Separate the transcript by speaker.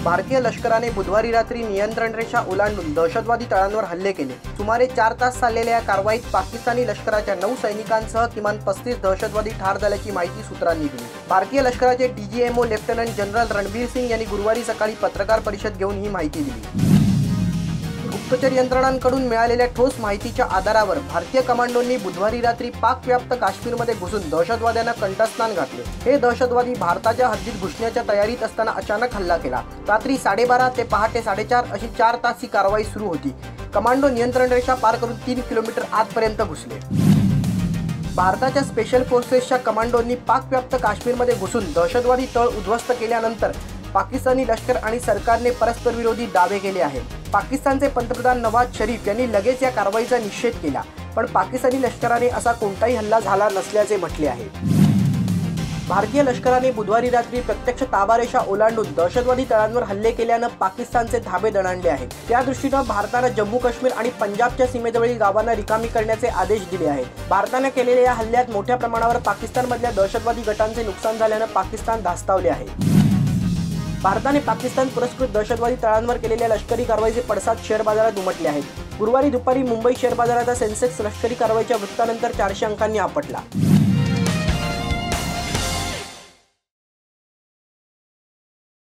Speaker 1: भारतीय लष्कराने बुधवारी रात्री नियंत्रण रेषा ओलांडून दहशतवादी तळांवर हल्ले केले। सुमारे 4 तास चाललेल्या या कारवाईत पाकिस्तानी लष्कराच्या 9 सैनिकांसह किमान 35 दहशतवादी ठार झाल्याची माहिती सूत्रांनी दिली। भारतीय लष्कराचे DGMO lieutenant general Ranbir Singh यांनी गुरुवारी सकाळी पत्रकार परिषद घेऊन ही माहिती दिली। गुप्तचर यंत्रणांकडून मिळालेल्या ठोस माहितीच्या आधारावर भारतीय कमांडोंनी बुधवारी रात्री पाकव्याप्त काश्मीरमध्ये घुसून दहशतवाद्यांना कंठस्नान घातले। हे दहशतवादी भारताच्या हद्दीत घुसण्याच्या तयारीत असताना अचानक हल्ला केला। रात्री 12:30 ते पहाटे 4:30 अशी 4 तास ही कारवाई सुरू होती। कमांडो नियंत्रण रेषा पार करून 3 किलोमीटर आतपर्यंत घुसले। भारताच्या स्पेशल फोर्सेसच्या कमांडोंनी पाकव्याप्त काश्मीरमध्ये घुसून दहशतवादी तळ उद्ध्वस्त केल्यानंतर पाकिस्तानी लष्कर आणि सरकारने परस्पर विरोधी दावे केले आहेत। पाकिस्तानचे पंतप्रधान नवाज शरीफ यांनी लगेच या कारवाईचा निषेध केला, पण पाकिस्तानी लष्कराने असा कोणताही हल्ला झाला नसल्याचे म्हटले आहे। भारतीय लष्कराने बुधवारी रात्री प्रत्यक्ष ताबारेषा ओलांडून दहशतवादी तळांवर हल्ले केल्यानं पाकिस्तानचे धाबे दणाणले आहेत। त्या दृष्टीनं भारतानं जम्मू काश्मीर आणि पंजाबच्या सीमेजवळील गावांना रिकामी करण्याचे आदेश दिले आहेत। भारताने केलेल्या या हल्ल्यात मोठ्या प्रमाणावर पाकिस्तानमधल्या दहशतवादी गटांचे नुकसान झाल्यानं पाकिस्तान धास्तावले आहे। भारताने पाकिस्तान पुरस्कृत दहशतवादी तळांवर केलेल्या लष्करी कारवाईचे पडसाद शेअर बाजारात उमटले आहेत। गुरुवारी दुपारी मुंबई शेअर बाजाराचा सेन्सेक्स लष्करी कारवाईच्या वृत्तानंतर 400 अंकांनी आपटला।